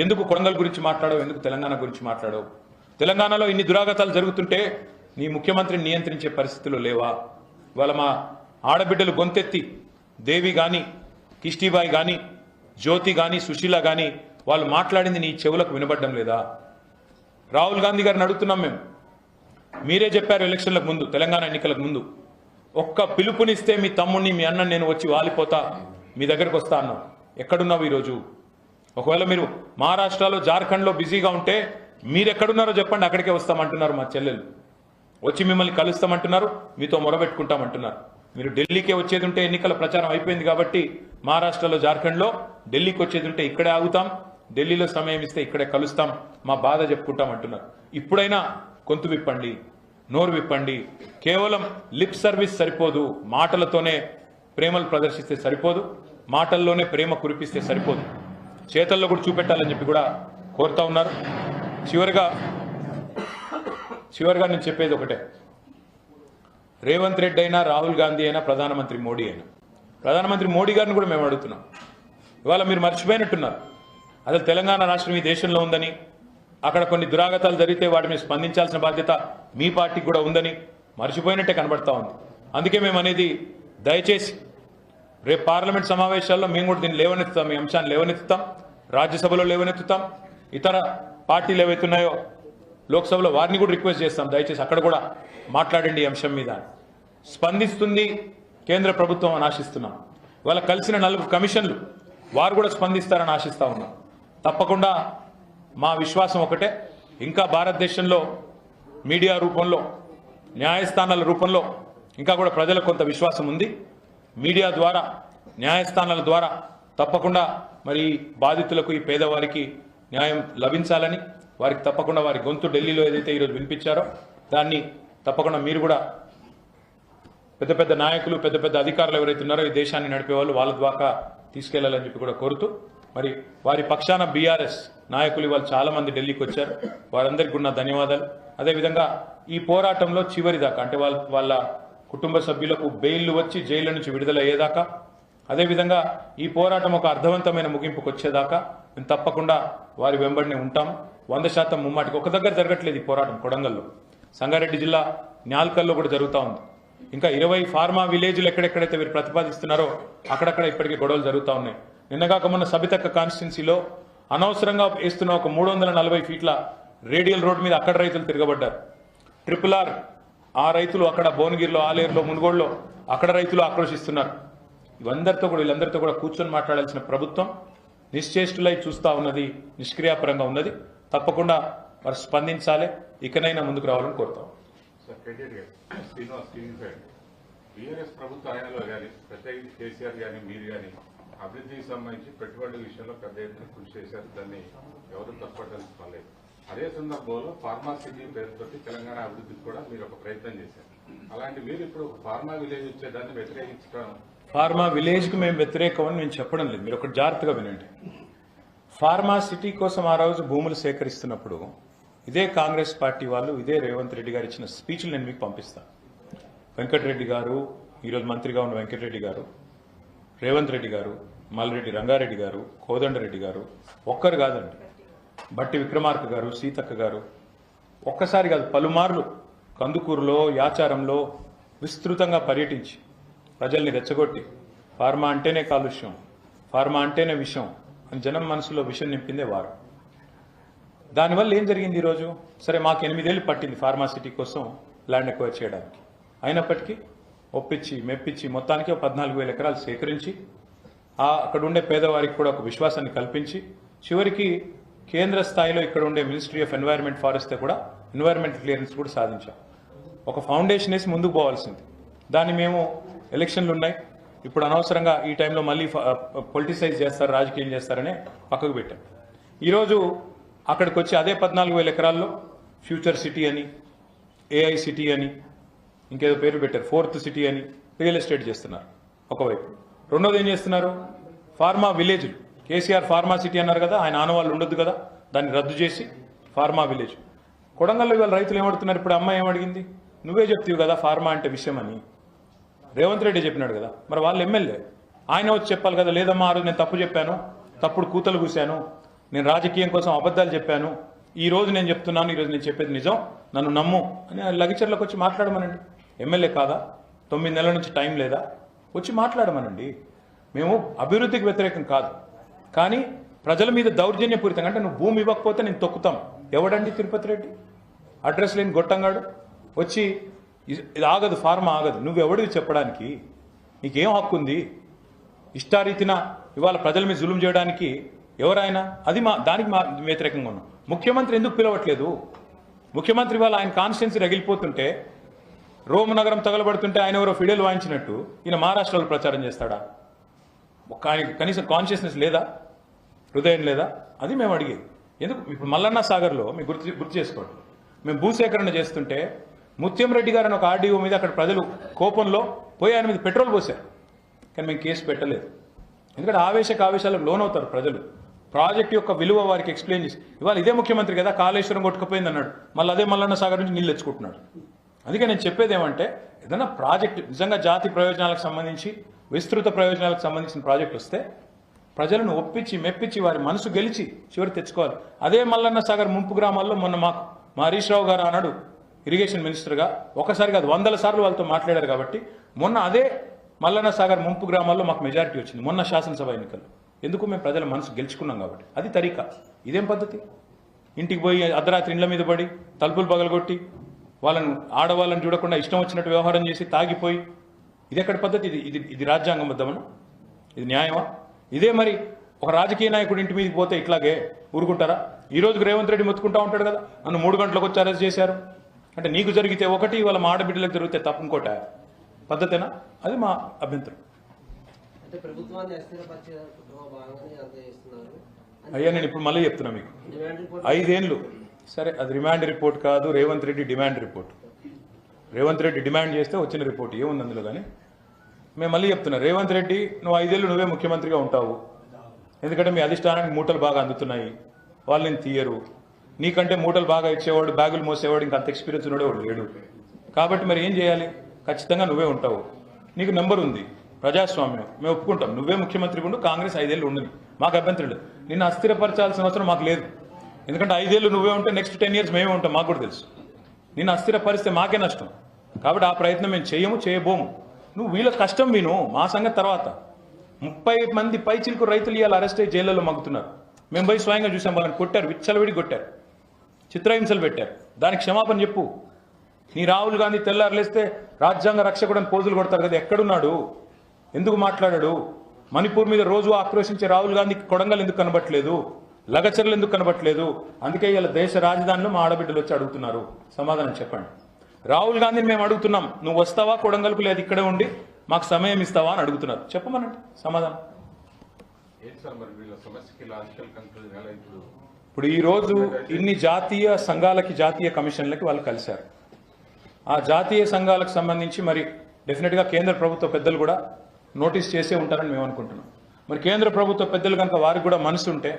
ఎందుకు కొడంగల్ గురించి మాట్లాడవు? ఎందుకు తెలంగాణ గురించి మాట్లాడవు? తెలంగాణలో ఇన్ని దురాగతాలు జరుగుతుంటే నీ ముఖ్యమంత్రిని నియంత్రించే పరిస్థితులు లేవా? ఇవాళ మా ఆడబిడ్డలు గొంతెత్తి దేవి కానీ, కిష్టిబాయి కానీ, జ్యోతి కానీ, సుశీల కానీ వాళ్ళు మాట్లాడింది నీ చెవులకు వినబడ్డం లేదా? రాహుల్ గాంధీ గారిని అడుగుతున్నాం మేము. మీరే చెప్పారు ఎలక్షన్లకు ముందు, తెలంగాణ ఎన్నికలకు ముందు, ఒక్క పిలుపునిస్తే మీ తమ్ముడిని, మీ అన్నని నేను వచ్చి వాలిపోతా, మీ దగ్గరకు వస్తా అన్నావు. ఎక్కడున్నావు ఈరోజు? ఒకవేళ మీరు మహారాష్ట్రలో, జార్ఖండ్లో బిజీగా ఉంటే మీరు ఎక్కడున్నారో చెప్పండి, అక్కడికే వస్తామంటున్నారు మా చెల్లెలు. వచ్చి మిమ్మల్ని కలుస్తామంటున్నారు, మీతో మొరబెట్టుకుంటామంటున్నారు. మీరు ఢిల్లీకే వచ్చేది ఉంటే ఎన్నికల ప్రచారం అయిపోయింది కాబట్టి మహారాష్ట్రలో, జార్ఖండ్లో, ఢిల్లీకి వచ్చేది ఉంటే ఇక్కడే ఆగుతాం, ఢిల్లీలో సమయం ఇస్తే ఇక్కడే కలుస్తాం, మా బాధ చెప్పుకుంటాం అంటున్నారు. ఇప్పుడైనా గొంతు విప్పండి, నోరు విప్పండి. కేవలం లిప్ సర్వీస్ సరిపోదు, మాటలతోనే ప్రేమలు ప్రదర్శిస్తే సరిపోదు, మాటల్లోనే ప్రేమ కురిపిస్తే సరిపోదు, చేతల్లో కూడా చూపెట్టాలని చెప్పి కూడా కోరుతా ఉన్నారు. చివరిగా నేను చెప్పేది ఒకటే, రేవంత్ రెడ్డి అయినా, రాహుల్ గాంధీ అయినా, ప్రధానమంత్రి మోడీ అయినా, ప్రధానమంత్రి మోడీ గారిని కూడా మేము అడుగుతున్నాం. ఇవాళ మీరు మర్చిపోయినట్టున్నారు, అసలు తెలంగాణ రాష్ట్రం ఈ దేశంలో ఉందని, అక్కడ కొన్ని దురాగతాలు జరిగితే వాటి మీద స్పందించాల్సిన బాధ్యత మీ పార్టీకి కూడా ఉందని మర్చిపోయినట్టే కనబడతా ఉంది. అందుకే మేము అనేది, దయచేసి రేపు పార్లమెంట్ సమావేశాల్లో మేము కూడా దీన్ని లేవనెత్తుతాం, ఈ అంశాన్ని లేవనెత్తుతాం, రాజ్యసభలో లేవనెత్తుతాం, ఇతర పార్టీలు ఏవైతున్నాయో లోక్సభలో వారిని కూడా రిక్వెస్ట్ చేస్తాం, దయచేసి అక్కడ కూడా మాట్లాడండి ఈ అంశం మీద. స్పందిస్తుంది కేంద్ర ప్రభుత్వం అని ఆశిస్తున్నాం. ఇవాళ కలిసిన 4 కమిషన్లు వారు కూడా స్పందిస్తారని ఆశిస్తా ఉన్నాం. తప్పకుండా మా విశ్వాసం ఒకటే, ఇంకా భారతదేశంలో మీడియా రూపంలో, న్యాయస్థానాల రూపంలో ఇంకా కూడా ప్రజలకు కొంత విశ్వాసం ఉంది. మీడియా ద్వారా, న్యాయస్థానాల ద్వారా తప్పకుండా మరి బాధితులకు, ఈ పేదవారికి న్యాయం లభించాలని, వారికి తప్పకుండా వారి గొంతు ఢిల్లీలో ఏదైతే ఈరోజు వినిపించారో దాన్ని తప్పకుండా మీరు కూడా పెద్ద పెద్ద నాయకులు, పెద్ద పెద్ద అధికారులు ఎవరైతే ఉన్నారో ఈ దేశాన్ని నడిపేవాళ్ళు వాళ్ళ ద్వారా తీసుకెళ్లాలని చెప్పి కూడా కోరుతూ, మరి వారి పక్షాన బీఆర్ఎస్ నాయకులు ఇవాళ చాలా మంది ఢిల్లీకి వచ్చారు, వారందరికీ ఉన్న ధన్యవాదాలు. అదేవిధంగా ఈ పోరాటంలో చివరి దాకా అంటే వాళ్ళ కుటుంబ సభ్యులకు బెయిల్ వచ్చి జైలు నుంచి విడుదల అయ్యేదాకా, అదేవిధంగా ఈ పోరాటం ఒక అర్థవంతమైన ముగింపుకు వచ్చేదాకా మేము తప్పకుండా వారి వెంబడిని ఉంటాం. 100% ముమ్మాటికి ఒక దగ్గర జరగట్లేదు ఈ పోరాటం. కొడంగల్లో, సంగారెడ్డి జిల్లా న్యాల్కల్లో కూడా జరుగుతూ ఉంది. ఇంకా 20 ఫార్మా విలేజ్లు ఎక్కడెక్కడైతే వీరు ప్రతిపాదిస్తున్నారో అక్కడక్కడ ఇప్పటికీ గొడవలు జరుగుతూ ఉన్నాయి. నిన్నగాక మొన్న సబితక్క కాన్స్టిట్యున్సీలో అనవసరంగా వేస్తున్న ఒక 340 ఫీట్ల రేడియల్ రోడ్ మీద అక్కడ రైతులు తిరగబడ్డారు. RRR ఆ రైతులు అక్కడ భువనగిరిలో, ఆలేరులో, మునుగోడులో అక్కడ రైతులు ఆక్రోశిస్తున్నారు. వీళ్ళందరితో కూడా కూర్చొని మాట్లాడాల్సిన ప్రభుత్వం నిశ్చేష్టులై చూస్తా ఉన్నది, నిష్క్రియాపరంగా ఉన్నది. తప్పకుండా వారు స్పందించాలి, ఇకనైనా ముందుకు రావాలని కోరుతాం. బీఆర్ఎస్ ప్రభుత్వ హయాంలో కానీ ప్రత్యేకించి కేసీఆర్ కానీ మీరు కానీ అభివృద్ధికి సంబంధించి పెట్టుబడుల విషయంలో పెద్ద ఎత్తున కృషి చేశారు, దాన్ని ఎవరు తప్పట్టలేదు. అదే సందర్భంలో ఫార్మా సిటీ పేరుతోటి తెలంగాణ అభివృద్ధికి కూడా మీరు ఒక ప్రయత్నం చేశారు. అలాంటి మీరు ఇప్పుడు ఫార్మా విలేజ్ వచ్చేదాన్ని వ్యతిరేకించడం. ఫార్మా విలేజ్కి మేము వ్యతిరేకమని నేను చెప్పడం లేదు, మీరు ఒకటి జాగ్రత్తగా వినండి. ఫార్మా సిటీ కోసం ఆ రోజు భూములు సేకరిస్తున్నప్పుడు ఇదే కాంగ్రెస్ పార్టీ వాళ్ళు, ఇదే రేవంత్ రెడ్డి గారు ఇచ్చిన స్పీచ్లు నేను మీకు పంపిస్తాను. వెంకటరెడ్డి గారు, ఈరోజు మంత్రిగా ఉన్న వెంకటరెడ్డి గారు, రేవంత్ రెడ్డి గారు, మల్రెడ్డి రంగారెడ్డి గారు, కోదండరెడ్డి గారు, ఒక్కరు కాదండి, బట్టి విక్రమార్క గారు, సీతక్క గారు, ఒక్కసారి కాదు పలుమార్లు కందుకూరులో, యాచారంలో విస్తృతంగా పర్యటించి ప్రజల్ని రెచ్చగొట్టి ఫార్మా అంటేనే కాలుష్యం, ఫార్మా అంటేనే విషం అని జనం మనసులో విషం నింపిందే వారు. దానివల్ల ఏం జరిగింది ఈరోజు? సరే, మాకు 8 ఏళ్ళు పట్టింది ఫార్మా సిటీ కోసం ల్యాండ్ ఎక్వైర్ చేయడానికి. అయినప్పటికీ ఒప్పించి మెప్పించి మొత్తానికి 14,000 ఎకరాలు సేకరించి అక్కడ ఉండే పేదవారికి కూడా ఒక విశ్వాసాన్ని కల్పించి చివరికి కేంద్ర స్థాయిలో ఇక్కడ ఉండే మినిస్ట్రీ ఆఫ్ ఎన్వైరన్మెంట్ ఫారెస్ట్ కూడా ఎన్వైరన్మెంట్ క్లియరెన్స్ కూడా సాధించాం. ఒక ఫౌండేషన్ వేసి ముందుకు పోవాల్సింది. దాన్ని మేము ఎలక్షన్లు ఉన్నాయి, ఇప్పుడు అనవసరంగా ఈ టైంలో మళ్ళీ పొలిటిసైజ్ చేస్తారు, రాజకీయం చేస్తారనే పక్కకు పెట్టాం. ఈరోజు అక్కడికి వచ్చి అదే 14,000 ఎకరాల్లో ఫ్యూచర్ సిటీ అని, AI సిటీ అని, ఇంకేదో పేరు పెట్టారు, 4th సిటీ అని రియల్ ఎస్టేట్ చేస్తున్నారు ఒకవైపు. రెండోది ఏం చేస్తున్నారు? ఫార్మా విలేజ్లు. కేసీఆర్ ఫార్మా సిటీ అన్నారు కదా, ఆయన ఆనవాళ్ళు ఉండొద్దు కదా, దాన్ని రద్దు చేసి ఫార్మా విలేజ్. కొడంగల్లో ఇవాళ రైతులు ఏమడుతున్నారు? ఇప్పుడు అమ్మాయి ఏమడిగింది? నువ్వే చెప్తావు కదా ఫార్మా అంటే విషయం అని, రేవంత్ రెడ్డి చెప్పినాడు కదా, మరి వాళ్ళ ఎమ్మెల్యే ఆయన వచ్చి చెప్పాలి కదా, లేదమ్మా ఆ రోజు నేను తప్పు చెప్పాను, తప్పుడు కూతలు కూశాను, నేను రాజకీయం కోసం అబద్ధాలు చెప్పాను, ఈ రోజు నేను చెప్తున్నాను, ఈరోజు నేను చెప్పేది నిజం, నన్ను నమ్ము అని లగిచర్లకు వచ్చి మాట్లాడమనండి. ఎమ్మెల్యే కాదా? 9 నెలల నుంచి టైం లేదా? వచ్చి మాట్లాడమనండి. మేము అభివృద్ధికి వ్యతిరేకం కాదు, కానీ ప్రజల మీద దౌర్జన్యపూరితంగా అంటే నువ్వు భూమి ఇవ్వకపోతే నేను తొక్కుతాం. ఎవడండి తిరుపతి రెడ్డి? అడ్రస్ లేని గొట్టంగాడు వచ్చి ఇది ఆగదు, ఫార్మా ఆగదు. నువ్వెవడివి చెప్పడానికి? నీకేం హక్కు ఉంది? ఇష్టారీతిన ఇవాళ ప్రజల మీద జులుం చేయడానికి ఎవరైనా అది దానికి వ్యతిరేకంగా ఉన్నాం. ముఖ్యమంత్రి ఎందుకు పిలవట్లేదు? ముఖ్యమంత్రి వాళ్ళ ఆయన కాన్స్టిట్యున్సీ రగిలిపోతుంటే, రోమ్ నగరం తగలబడుతుంటే ఆయన ఎవరో ఫిడేల్ వాయించినట్టు ఈయన మహారాష్ట్రలో ప్రచారం చేస్తాడా? ఆయనకి కనీసం కాన్షియస్నెస్ లేదా? హృదయం లేదా? అది మేము అడిగేది. ఎందుకు? ఇప్పుడు మల్లన్న సాగర్లో మీకు గుర్తు చేసుకోండి, మేము భూసేకరణ చేస్తుంటే ముత్యం రెడ్డి గారు అని ఒక ఆర్డీఓ మీద అక్కడ ప్రజలు కోపంలో పోయి ఆయన మీద పెట్రోల్ పోసారు, కానీ మేము కేసు పెట్టలేదు. ఎందుకంటే ఆవేశాలకు లోనవుతారు ప్రజలు. ప్రాజెక్ట్ యొక్క విలువ వారికి ఎక్స్ప్లెయిన్ చేసి, ఇవాళ ఇదే ముఖ్యమంత్రి కదా కాళేశ్వరం కొట్టుకుపోయింది అన్నాడు, మళ్ళీ అదే మల్లన్న సాగర్ నుంచి నీళ్ళు తెచ్చుకుంటున్నాడు. అందుకే నేను చెప్పేది ఏమంటే, ఏదైనా ప్రాజెక్ట్ నిజంగా జాతి ప్రయోజనాలకు సంబంధించి, విస్తృత ప్రయోజనాలకు సంబంధించిన ప్రాజెక్ట్ వస్తే ప్రజలను ఒప్పించి మెప్పించి వారి మనసు గెలిచి చివరి తెచ్చుకోవాలి. అదే మల్లన్న సాగర్ ముంపు గ్రామాల్లో మొన్న మా హరీష్ రావు గారు అన్నాడు ఇరిగేషన్ మినిస్టర్గా, ఒకసారి కాదు 100 సార్లు వాళ్ళతో మాట్లాడారు. కాబట్టి మొన్న అదే మల్లన్న సాగర్ ముంపు గ్రామాల్లో మాకు మెజారిటీ వచ్చింది మొన్న శాసనసభ ఎన్నికల్లో. ఎందుకు? మేము ప్రజల మనసు గెలుచుకున్నాం కాబట్టి. అది తరీకా. ఇదేం పద్ధతి? ఇంటికి పోయి అర్ధరాత్రి ఇండ్ల మీద పడి తలుపులు పగలగొట్టి వాళ్ళను ఆడవాళ్ళని చూడకుండా ఇష్టం వచ్చినట్టు వ్యవహారం చేసి తాగిపోయి, ఇది ఎక్కడ పద్ధతి? ఇది రాజ్యాంగబద్ధమనా? ఇది న్యాయమా? ఇదే మరి ఒక రాజకీయ నాయకుడు ఇంటి మీదకి పోతే ఇట్లాగే ఊరుకుంటారా? ఈ రోజు రేవంత్ రెడ్డి మొత్తుకుంటా ఉంటాడు కదా, నన్ను 3 గంటలకు వచ్చి అరెస్ట్ చేశారు అంటే, నీకు జరిగితే ఒకటి, వాళ్ళ మా ఆడబిడ్డలకు జరిగితే తప్పు ఇంకోట పద్ధతేనా? అది మా అభ్యంతరం. అంటే ప్రభుత్వాన్ని అస్థిరపరిచే భాగంగా అంత చేస్తున్నారు అయ్యా నేను ఇప్పుడు మళ్ళీ చెప్తున్నా మీకు 5 ఏళ్ళు సరే అది రిమాండ్ రిపోర్ట్ కాదు, Revanth Reddy demand report. Revanth Reddy demand చేస్తే వచ్చిన రిపోర్ట్ ఏముంది అందులో. కానీ మేము మళ్ళీ చెప్తున్నా, రేవంత్ రెడ్డి నువ్వు 5 ఏళ్ళు నువ్వే ముఖ్యమంత్రిగా ఉంటావు, ఎందుకంటే మీ అధిష్టానానికి మూటలు బాగా అందుతున్నాయి, వాళ్ళని తీయరు. నీకంటే మూటలు బాగా ఇచ్చేవాడు, బ్యాగులు మోసేవాడు ఇంకా అంత ఎక్స్పీరియన్స్ ఉన్నాడు వాడు లేడు. కాబట్టి మరి ఏం చేయాలి? ఖచ్చితంగా నువ్వే ఉంటావు, నీకు నెంబర్ ఉంది, ప్రజాస్వామ్యం, మేము ఒప్పుకుంటాం. నువ్వే ముఖ్యమంత్రి ఉండు, కాంగ్రెస్ 5 ఏళ్ళు ఉండని, మాకు అభ్యంతరం లేదు. నిన్ను అస్థిరపరచాల్సిన అవసరం మాకు లేదు, ఎందుకంటే 5 ఏళ్ళు నువ్వే ఉంటే నెక్స్ట్ 10 years మేమే ఉంటాం, మాకు కూడా తెలుసు. నిన్ను అస్థిరపరిస్తే మాకే నష్టం. కాబట్టి ఆ ప్రయత్నం మేము చేయబోము. నువ్వు వీళ్ళ కష్టం విను, మా సంగతి తర్వాత. 30 మంది పైచిలకు రైతులు ఇవాళ అరెస్ట్ అయ్యి జైళ్లలో మగ్గుతున్నారు. మేము పోయి స్వయంగా చూసాం, వాళ్ళని కొట్టారు, విచ్చలవిడి కొట్టారు, చిత్రహింసలు పెట్టారు. దానికి క్షమాపణ చెప్పు. నీ రాహుల్ గాంధీ తెల్లారులేస్తే రాజ్యాంగ రక్షకుడని పోజులు కొడతారు కదా, ఎక్కడున్నాడు? ఎందుకు మాట్లాడాడు? మణిపూర్ మీద రోజు ఆక్రోశించే రాహుల్ గాంధీకి కొడంగల్ ఎందుకు కనబట్టలేదు? లగచర్లు ఎందుకు కనబట్టలేదు? అందుకే ఇలా దేశ రాజధానిలో మా ఆడబిడ్డలు వచ్చి అడుగుతున్నారు, సమాధానం చెప్పండి. రాహుల్ గాంధీని మేము అడుగుతున్నాం, నువ్వు వస్తావా కొడంగల్కు, లేదు ఇక్కడే ఉండి మాకు సమయం ఇస్తావా అని అడుగుతున్నారు. చెప్పమనండి సమాధానం. ఏంటి సార్ మరి వీళ్ళ సమస్యకి లాజికల్ కన్క్లూజన్ ఎలా? ఇప్పుడు ఈ రోజు ఇన్ని జాతీయ సంఘాలకి, జాతీయ కమిషన్లకి వాళ్ళు కలిశారు. ఆ జాతీయ సంఘాలకు సంబంధించి మరి డెఫినెట్గా కేంద్ర ప్రభుత్వ పెద్దలు కూడా నోటీస్ చేసే ఉంటారని మేము అనుకుంటున్నాం. మరి కేంద్ర ప్రభుత్వ పెద్దలు కనుక వారికి కూడా మనసు ఉంటే,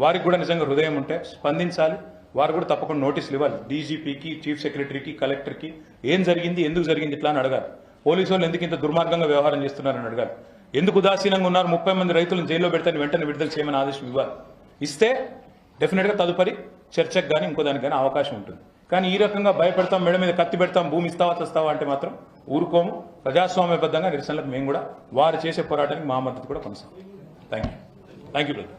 వారికి కూడా నిజంగా హృదయం ఉంటే స్పందించాలి. వారు కూడా తప్పకుండా నోటీసులు ఇవ్వాలి. డీజీపీకి, చీఫ్ సెక్రటరీకి, కలెక్టర్కి ఏం జరిగింది, ఎందుకు జరిగింది ఇట్లా అని అడగాలి. పోలీసు వాళ్ళు ఎందుకు ఇంత దుర్మార్గంగా వ్యవహారం చేస్తున్నారని అడగాలి. ఎందుకు ఉదాసీనంగా ఉన్నారు, 30 మంది రైతులను జైల్లో పెడితే వెంటనే విడుదల చేయమని ఆదేశం ఇవ్వాలి. ఇస్తే డెఫినెట్గా తదుపరి చర్చకు కానీ ఇంకో దానికి కానీ అవకాశం ఉంటుంది. కానీ ఈ రకంగా భయపెడతాం, మెడ మీద కత్తి పెడతాం, భూమి ఇస్తావా తెస్తావా అంటే మాత్రం ఊరుకోము. ప్రజాస్వామ్యబద్ధంగా నిరసనలకు మేము కూడా వారు చేసే పోరాటానికి మా మద్దతు కూడా కొనసాగుతాం. Thank you brother.